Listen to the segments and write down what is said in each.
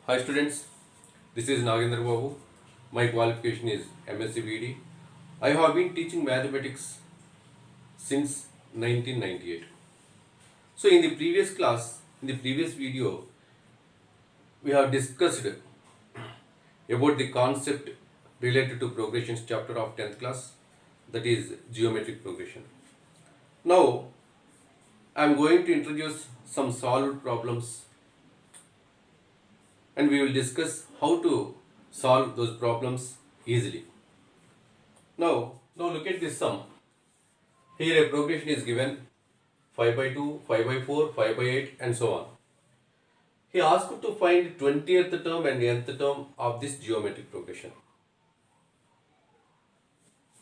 Hi students, this is Nagendra Babu. My qualification is MSc BD. I have been teaching mathematics since 1998. So in the previous class, in the previous video, we have discussed about the concept related to progressions chapter of 10th class, that is geometric progression. Now I am going to introduce some solved problems and we will discuss how to solve those problems easily. Now look at this sum. Here a progression is given 5 by 2, 5 by 4, 5 by 8 and so on. He asked to find 20th term and nth term of this geometric progression.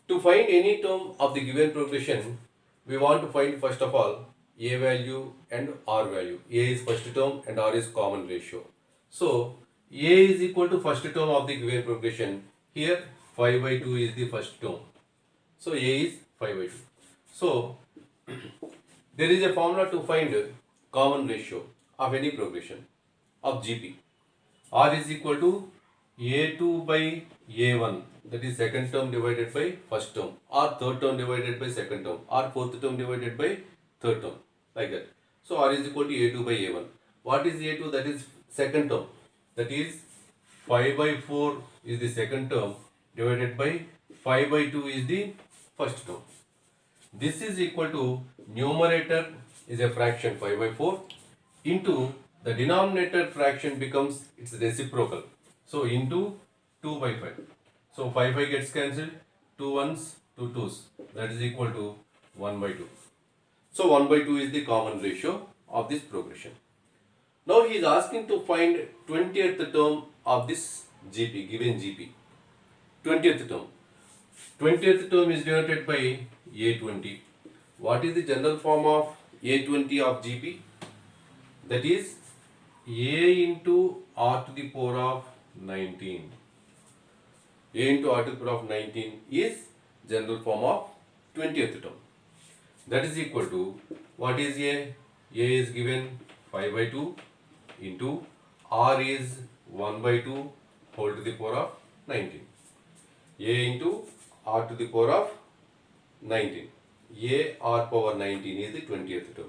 To find any term of the given progression, we want to find first of all a value and r value. A is first term and r is common ratio. So a is equal to first term of the given progression. Here 5 by 2 is the first term. So a is 5 by 2. So there is a formula to find common ratio of any progression of GP. R is equal to A2 by A1, that is second term divided by first term, or third term divided by second term, or fourth term divided by third term, like that. So R is equal to A2 by A1. What is A2? That is second term. That is 5 by 4 is the second term divided by 5 by 2 is the first term. This is equal to numerator is a fraction 5 by 4 into the denominator fraction becomes its reciprocal. So into 2 by 5. So 5 gets cancelled, 2 ones, 2 twos. That is equal to 1 by 2. So 1 by 2 is the common ratio of this progression. Now he is asking to find 20th term of this GP, given GP. 20th term. 20th term is denoted by A20. What is the general form of A20 of GP? That is A into R to the power of 19. A into R to the power of 19 is general form of 20th term. That is equal to, what is A? A is given 5 by 2 into R is 1 by 2 whole to the power of 19. A into R to the power of 19. A R power 19 is the 20th term.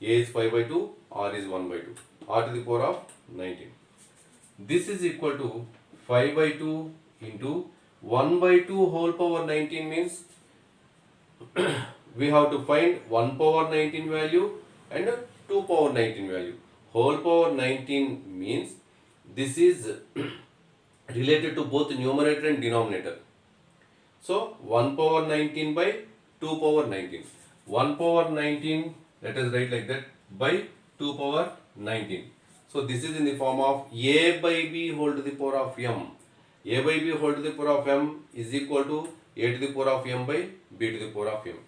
A is 5 by 2, R is 1 by 2. R to the power of 19. This is equal to 5 by 2 into 1 by 2 whole power 19 means we have to find 1 power 19 value and 2 power 19 value. Whole power 19 means this is related to both numerator and denominator. So 1 power 19 by 2 power 19. 1 power 19, let us write like that, by 2 power 19. So this is in the form of A by B whole to the power of M. A by B whole to the power of M is equal to A to the power of M by B to the power of M.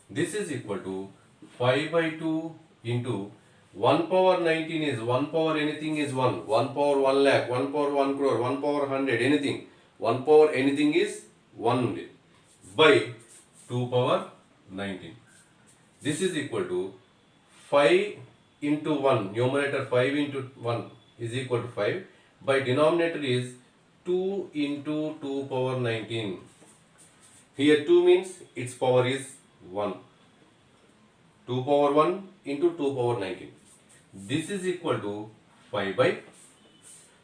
This is equal to 5 by 2 into 1 power 19 is 1 power anything is 1. 1 power 1 lakh, 1 power 1 crore, 1 power 100, anything. 1 power anything is 1 only by 2 power 19. This is equal to 5 into 1, numerator 5 into 1 is equal to 5, by denominator is 2 into 2 power 19. Here 2 means its power is 1. 2 power 1 into 2 power 19. This is equal to 5 by,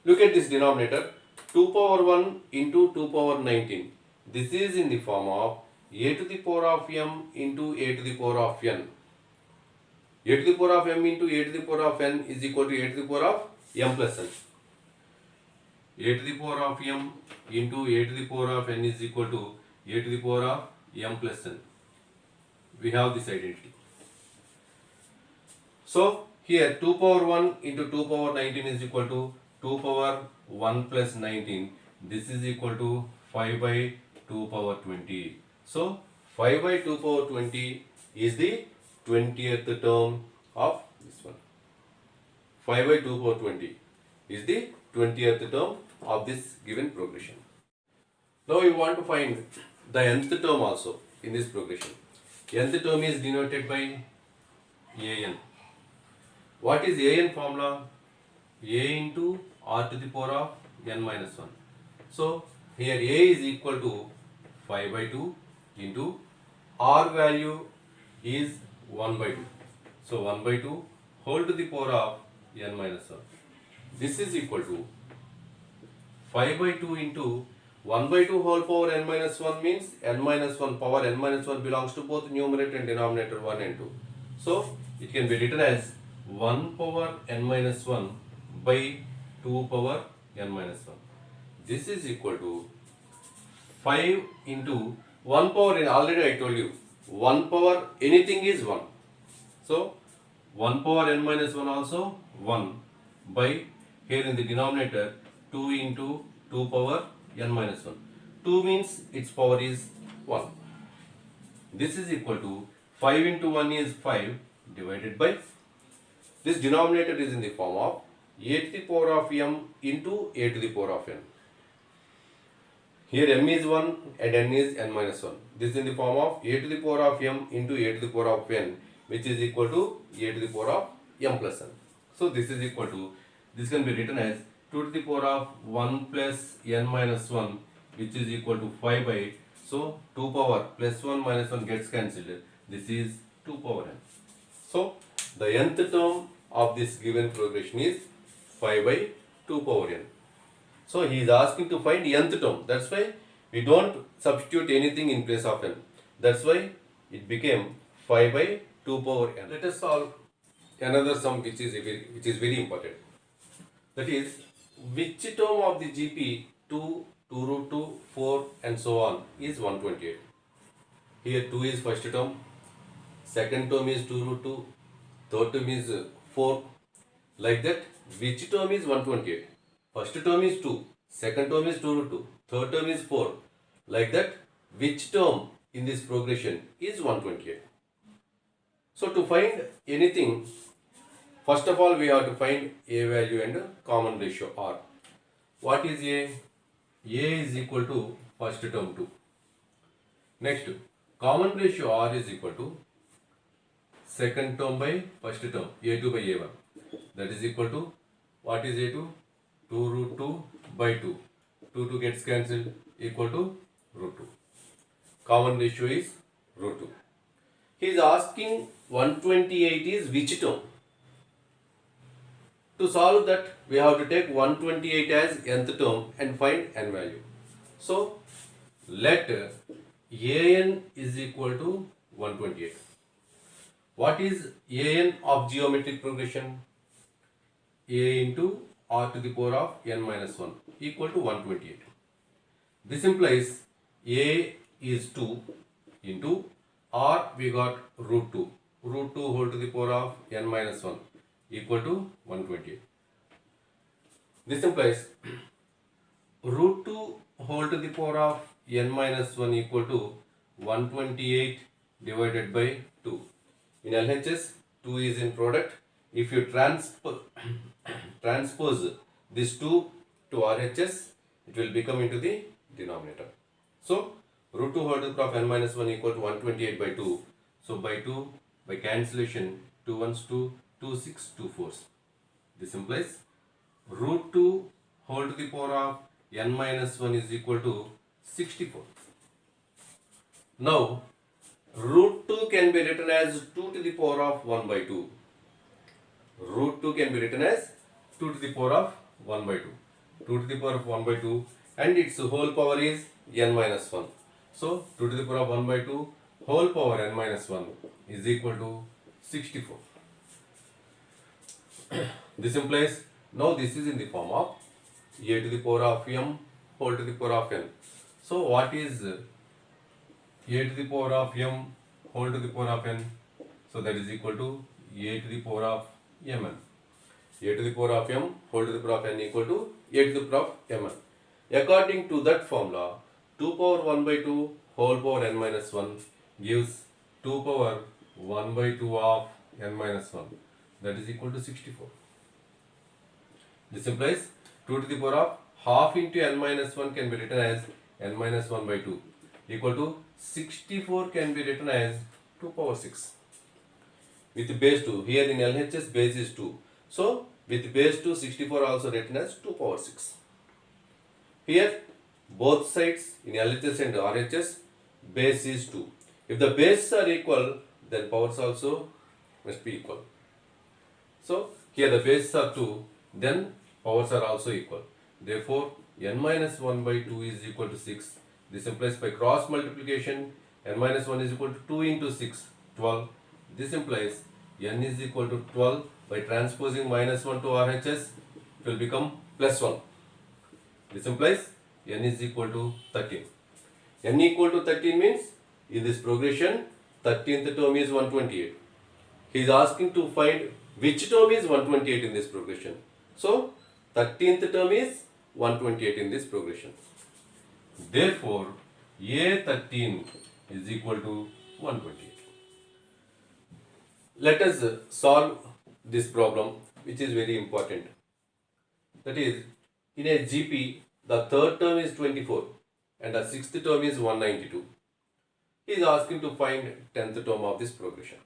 look at this denominator, 2 power 1 into 2 power 19. This is in the form of a to the power of m into a to the power of n. A to the power of m into a to the power of n is equal to a to the power of m plus n. A to the power of m into a to the power of n is equal to a to the power of m plus n. We have this identity. So here 2 power 1 into 2 power 19 is equal to 2 power 1 plus 19. This is equal to 5 by 2 power 20. So 5 by 2 power 20 is the 20th term of this one. 5 by 2 power 20 is the 20th term of this given progression. Now we want to find the nth term also in this progression. Nth term is denoted by an. What is an formula? A into r to the power of n minus 1. So here a is equal to 5 by 2 into r value is 1 by 2. So 1 by 2 whole to the power of n minus 1. This is equal to 5 by 2 into 1 by 2 whole power n minus 1 means n minus 1 power n minus 1 belongs to both numerator and denominator 1 and 2. So it can be written as 1 power n minus 1 by 2 power n minus 1. This is equal to 5 into 1 power, already I told you, 1 power anything is 1. So 1 power n minus 1 also 1 by, here in the denominator, 2 into 2 power n minus 1. 2 means its power is 1. This is equal to 5 into 1 is 5 divided by, this denominator is in the form of a to the power of m into a to the power of n. Here m is 1 and n is n minus 1. This is in the form of a to the power of m into a to the power of n, which is equal to a to the power of m plus n. So this is equal to, this can be written as 2 to the power of 1 plus n minus 1, which is equal to 5 by, so 2 power plus 1 minus 1 gets cancelled. This is 2 power n. So the nth term of this given progression is 5 by 2 power n. So he is asking to find nth term. That's why we don't substitute anything in place of n. That's why it became 5 by 2 power n. Let us solve another sum which is very important. That is, which term of the GP 2, 2 root 2, 4 and so on is 128. Here 2 is first term, second term is 2 root 2, third term is 4. Like that, which term is 128? First term is 2, second term is 2 root 2, third term is 4. Like that, which term in this progression is 128? So to find anything, first of all we have to find a value and common ratio r. What is a? A is equal to first term 2. Next, common ratio r is equal to second term by first term, a2 by a1. That is equal to, what is a2? 2 root 2 by 2. 2 gets cancelled, equal to root 2. Common ratio is root 2. He is asking 128 is which term? To solve that, we have to take 128 as nth term and find n value. So let an is equal to 128. What is an of geometric progression? A into r to the power of n minus 1 equal to 128. This implies a is 2 into r, we got root 2. Root 2 whole to the power of n minus 1 equal to 128. This implies root 2 whole to the power of n minus 1 equal to 128 divided by 2. In LHS, 2 is in product. If you transpose this 2 to RHS, it will become into the denominator. So root 2 whole to the power of n minus 1 equal to 128 by 2. So by 2, by cancellation, 2 ones 2, 2 6, 2 4s. This implies root 2 whole to the power of n minus 1 is equal to 64. Now root 2 can be written as 2 to the power of 1 by 2. Root 2 can be written as 2 to the power of 1 by 2. 2 to the power of 1 by 2 and its whole power is n minus 1. So 2 to the power of 1 by 2 whole power n minus 1 is equal to 64. This implies, now this is in the form of a to the power of m whole to the power of n. So what is a to the power of m whole to the power of n? So that is equal to a to the power of mn. A to the power of m whole to the power of n equal to a to the power of mn. According to that formula, 2 power 1 by 2 whole power n minus 1 gives 2 power 1 by 2 of n minus 1. That is equal to 64. This implies 2 to the power of half into n minus 1 can be written as n minus 1 by 2 equal to 64 can be written as 2 power 6 with base 2. Here in LHS base is 2. So with base 2 64 also written as 2 power 6. Here both sides in LHS and RHS base is 2. If the bases are equal, then powers also must be equal. So here the bases are 2, then powers are also equal. Therefore n minus 1 by 2 is equal to 6. This implies by cross multiplication n minus 1 is equal to 2 into 6, 12. This implies n is equal to 12. By transposing minus 1 to RHS, it will become plus 1. This implies n is equal to 13. N equal to 13 means in this progression 13th term is 128. He is asking to find which term is 128 in this progression. So 13th term is 128 in this progression. Therefore A13 is equal to 128. Let us solve this problem, which is very important. That is, in a GP, the third term is 24 and the sixth term is 192. He is asking to find 10th term of this progression.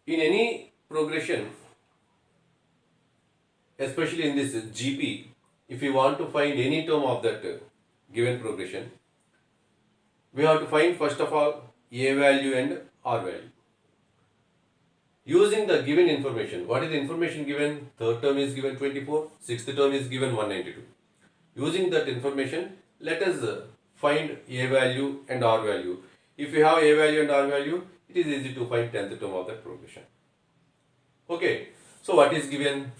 In any progression, especially in this GP, if we want to find any term of that given progression, we have to find first of all A value and R value. Using the given information, what is the information given? Third term is given 24, sixth term is given 192. Using that information, let us find A value and R value. If we have A value and R value, it is easy to find 10th term of that progression. Okay, so what is given?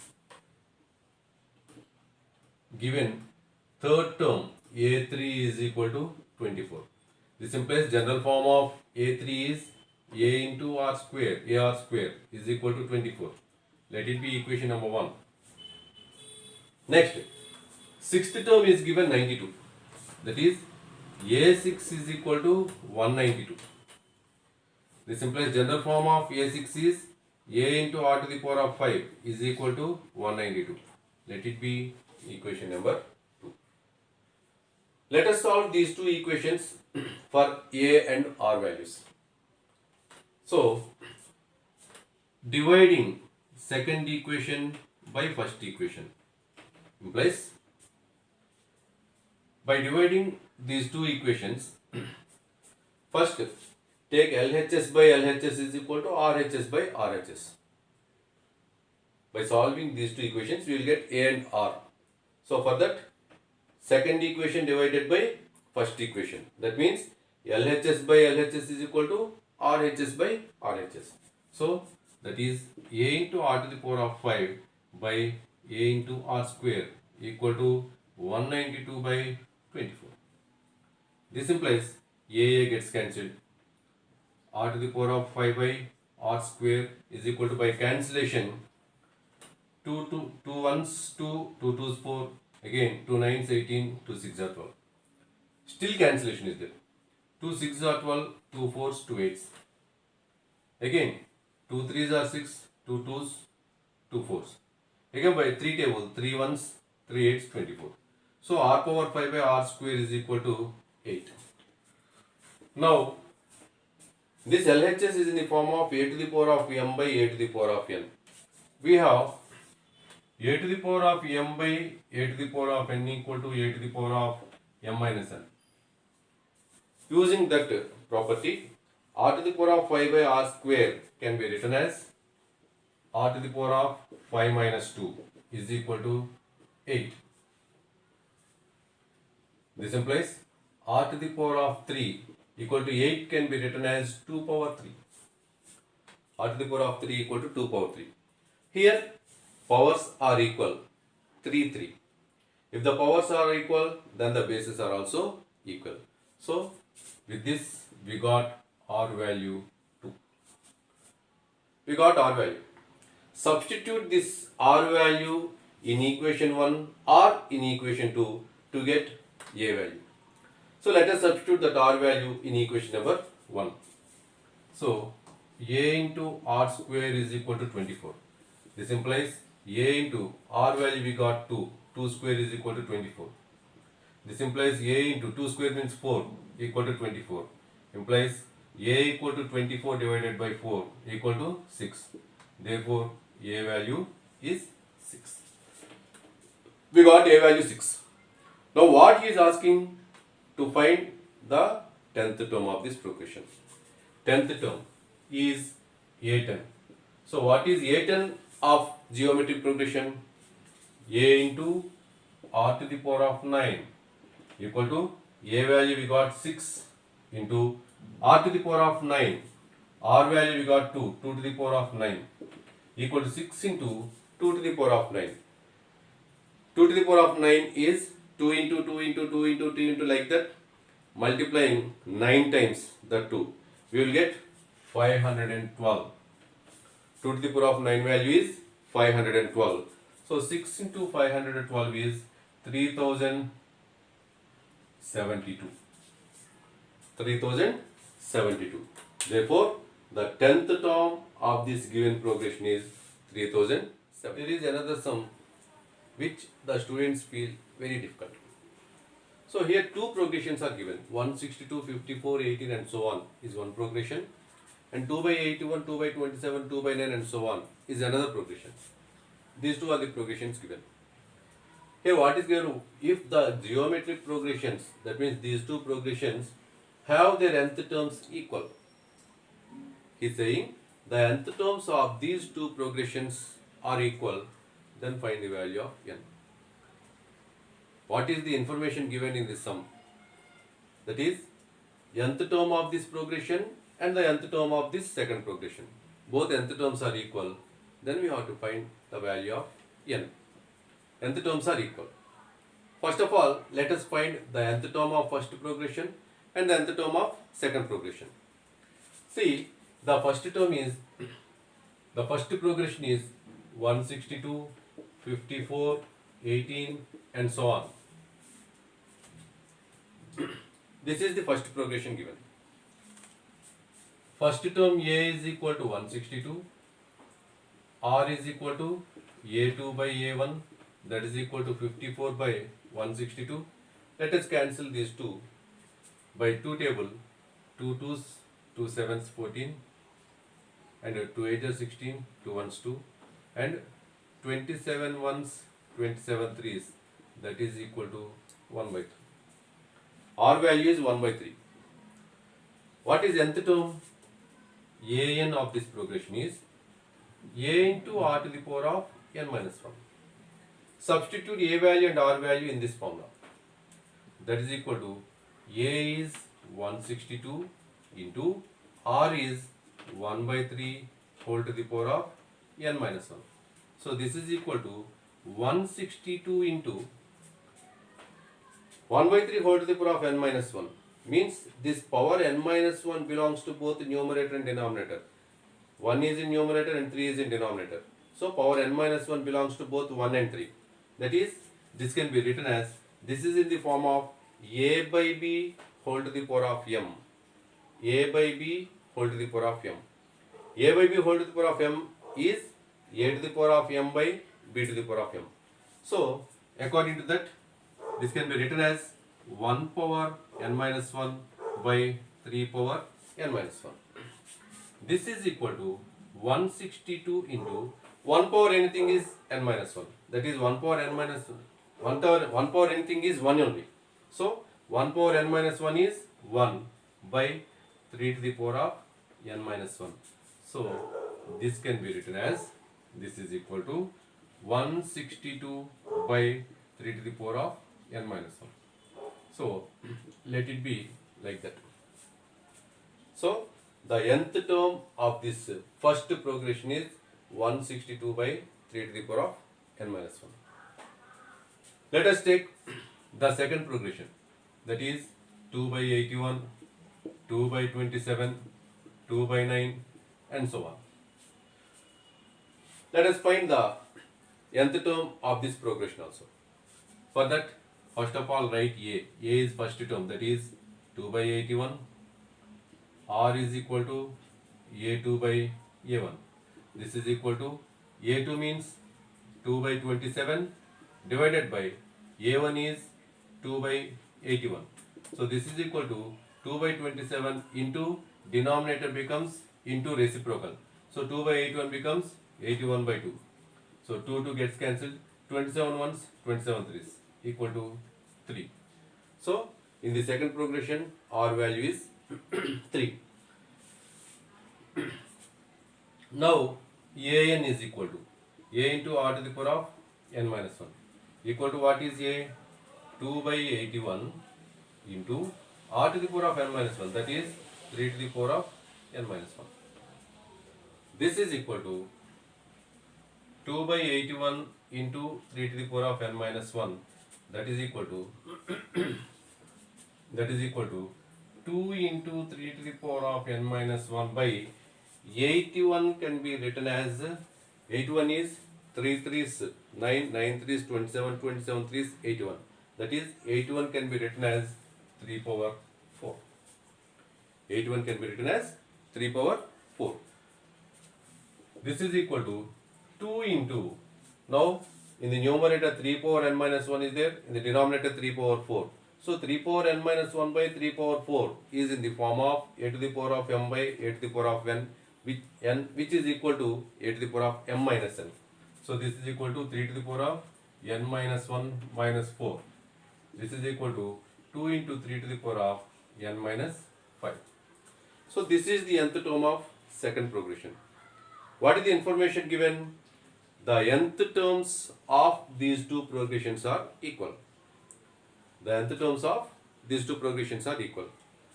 Given third term A3 is equal to 24. This implies general form of A3 is A into R square, AR square is equal to 24. Let it be equation number 1. Next, sixth term is given 92. That is A6 is equal to 192. This implies general form of A6 is A into R to the power of 5 is equal to 192. Let it be equation number 2. Let us solve these two equations for A and R values. So, dividing second equation by first equation implies, by dividing these two equations, first take LHS by LHS is equal to RHS by RHS. By solving these two equations, we will get A and R. So for that, second equation divided by first equation. That means LHS by LHS is equal to RHS by RHS. So that is A into R to the power of 5 by A into R square equal to 192 by 24. This implies A gets cancelled. R to the power of 5 by R square is equal to, by cancellation, 2 ones 2, 2 twos 4, again 2 nines 18, 2 6 are 12. Still cancellation is there. 2 6 are 12, 2 fours 2 8s. Again 2 threes are 6, 2 twos 2 fours. Again by 3 table, 3 ones 3 8s 24. So R power 5 by R square is equal to 8. Now this LHS is in the form of A to the power of m by A to the power of n. We have A to the power of m by A to the power of n equal to A to the power of m minus n. Using that property, R to the power of 5 by R square can be written as R to the power of 5 minus 2 is equal to 8. This implies R to the power of 3 equal to 8 can be written as 2 power 3. R to the power of 3 equal to 2 power 3. Here powers are equal, 3 3. If the powers are equal, then the bases are also equal. So with this we got R value 2. We got R value. Substitute this R value in equation 1 or in equation 2 to get A value. So let us substitute that R value in equation number 1. So A into R square is equal to 24. This implies A into R value we got 2. 2 square is equal to 24. This implies A into 2 square means 4 equal to 24. Implies A equal to 24 divided by 4 equal to 6. Therefore, A value is 6. We got A value 6. Now what he is asking to find the 10th term of this progression. 10th term is A10. So what is A10 of geometric progression? A into r to the power of 9 equal to A value we got 6 into r to the power of 9. R value we got 2 to the power of 9 equal to 6 into 2 to the power of 9. 2 to the power of 9 is 2 into 2 into 2 into 2 into like that, multiplying 9 times the 2. We will get 512. 2 to the power of 9 value is 512. So 6 into 512 is 3072. 3072. Therefore, the 10th term of this given progression is 3007. There is another sum which the students feel very difficult. So here two progressions are given, 162, 54, 18 and so on is one progression, and 2 by 81, 2 by 27, 2 by 9 and so on is another progression. These two are the progressions given. Here what is given? If the geometric progressions, that means these two progressions have their nth terms equal. He is saying the nth terms of these two progressions are equal, then find the value of n. What is the information given in this sum? That is nth term of this progression and the nth term of this second progression. Both nth terms are equal, then we have to find the value of n. Nth terms are equal. First of all, let us find the nth term of first progression and the nth term of second progression. See, the first term is, the first progression is 162, 54, 18 and so on. This is the first progression given. First term A is equal to 162, R is equal to A2 by A1, that is equal to 54 by 162. Let us cancel these two by 2 table, 2 2s, 2 7s 14 and 2 8s 16, 2 1s 2 and 27 1s, 27 3s, that is equal to 1 by 3. R value is 1 by 3. What is nth term? An of this progression is A into r to the power of n minus 1. Substitute A value and R value in this formula. That is equal to A is 162 into R is 1 by 3 whole to the power of n minus 1. So this is equal to 162 into 1 by 3 whole to the power of n minus 1. Means this power n minus 1 belongs to both numerator and denominator. 1 is in numerator and 3 is in denominator. So power n minus 1 belongs to both 1 and 3. That is, this can be written as, this is in the form of a by b whole to the power of m. A by b whole to the power of m. A by b whole to the power of m is a to the power of m by b to the power of m. So, according to that, this can be written as 1 power n minus 1 by 3 power n minus 1. This is equal to 162 into 1 power anything is n minus 1. That is 1 power n minus 1. 1 power anything is 1 only. So 1 power n minus 1 is 1 by 3 to the power of n minus 1. So this can be written as, this is equal to 162 by 3 to the power of n minus 1. So let it be like that. So the nth term of this first progression is 162 by 3 to the power of n minus 1. Let us take the second progression, that is 2 by 81, 2 by 27, 2 by 9 and so on. Let us find the nth term of this progression also. For that, first of all write A. A is first term, that is 2 by 81. R is equal to A2 by A1. This is equal to A2 means 2 by 27 divided by A1 is 2 by 81. So this is equal to 2 by 27 into denominator becomes into reciprocal. So 2 by 81 becomes 81 by 2. So 2 gets cancelled. 27 ones, 27 threes equal to 3. So in the second progression, R value is 3. Now an is equal to a into r to the power of n minus 1 equal to what is a? 2 by 81 into r to the power of n minus 1, that is 3 to the power of n minus 1. This is equal to 2 by 81 into 3 to the power of n minus 1, that is equal to 2 into 3 to the power of n minus 1 by 81 can be written as 81 is 3 threes 9, 9 threes 27, 27 threes 81. That is 81 can be written as 3 power 4. 81 can be written as 3 power 4. This is equal to 2 into, now in the numerator 3 power n minus 1 is there, in the denominator 3 power 4. So 3 power n minus 1 by 3 power 4 is in the form of a to the power of m by a to the power of n, which is equal to a to the power of m minus n. So this is equal to 3 to the power of n minus 1 minus 4. This is equal to 2 into 3 to the power of n minus 5. So this is the nth term of second progression. What is the information given? The nth terms of these two progressions are equal. The nth terms of these two progressions are equal.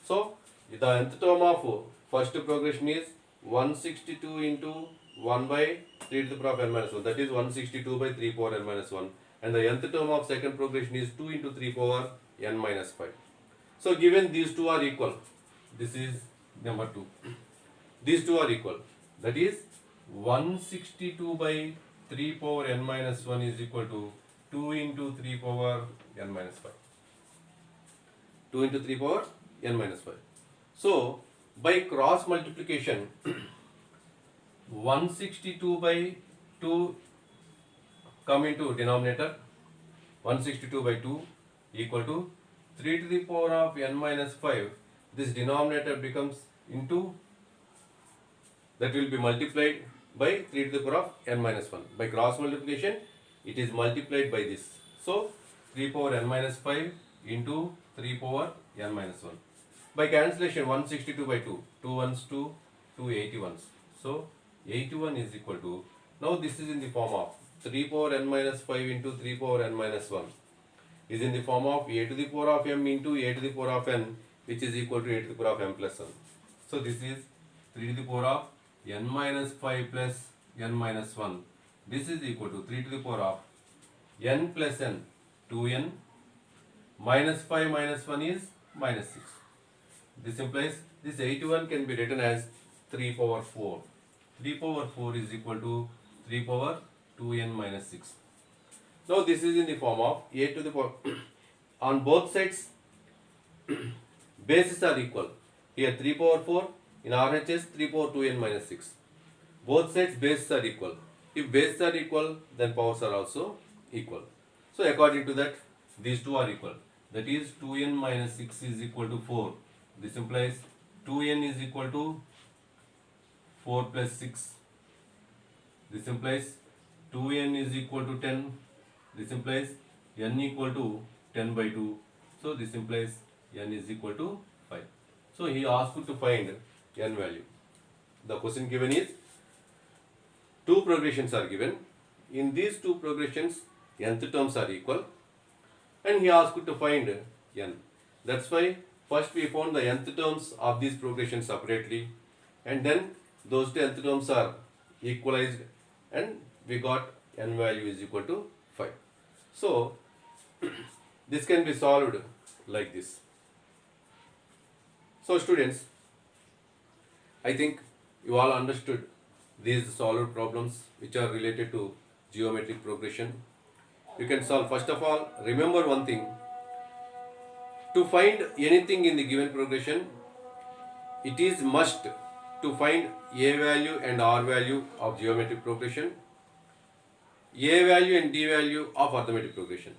So the nth term of first progression is 162 into 1 by 3 to the power of n minus 1, that is 162 by 3 power n minus 1, and the nth term of second progression is 2 into 3 power n minus 5. So given these two are equal, this is number 2. These two are equal, that is 162 by 3 power n minus 1 is equal to 2 into 3 power n minus 5. 2 into 3 power n minus 5. So by cross multiplication, 162 by 2 come into denominator, 162 by 2 equal to 3 to the power of n minus 5. This denominator becomes into, that will be multiplied by 3 to the power of n minus 1. By cross multiplication, it is multiplied by this. So 3 power n minus 5 into 3 power n minus 1. By cancellation, 162 by 2, 2 ones 2, 2 81s. So 81 is equal to, now this is in the form of 3 power n minus 5 into 3 power n minus 1 is in the form of a to the power of m into a to the power of n, which is equal to a to the power of m plus 1. So this is 3 to the power of n minus 5 plus n minus 1. This is equal to 3 to the power of n plus n, 2n, minus 5 minus 1 is minus 6. This implies this 81 can be written as 3 power 4. 3 power 4 is equal to 3 power 2n minus 6. Now this is in the form of a to the power on both sides bases are equal. Here 3 power 4, in RHS 3 power 2n minus 6. Both sides bases are equal. If bases are equal, then powers are also equal. So according to that, these two are equal. That is 2n minus 6 is equal to 4. This implies 2n is equal to 4 plus 6. This implies 2n is equal to 10. This implies n equal to 10 by 2. So this implies n is equal to 5. So he asked you to find n value. The question given is, two progressions are given. In these two progressions, nth terms are equal, and he asked you to find n. That's why first we found the nth terms of these progressions separately, and then those two nth terms are equalized, and we got n value is equal to 5. So this can be solved like this. So students, I think you all understood these solved problems which are related to geometric progression. You can solve. First of all, remember one thing: to find anything in the given progression, it is must to find a value and r value of geometric progression, a value and d value of arithmetic progression.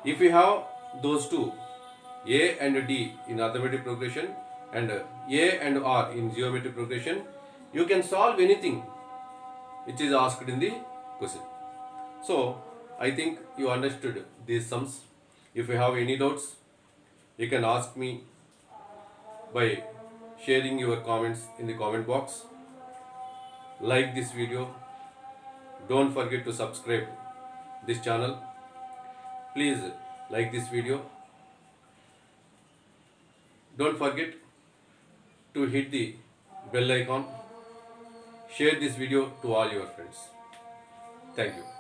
If we have those two, a and d in arithmetic progression and a and r in geometric progression, you can solve anything. which is asked in the question. So I think you understood these sums. If you have any doubts, you can ask me by sharing your comments in the comment box. Like this video. Don't forget to subscribe this channel. Please like this video. Don't forget to hit the bell icon. Share this video to all your friends. Thank you.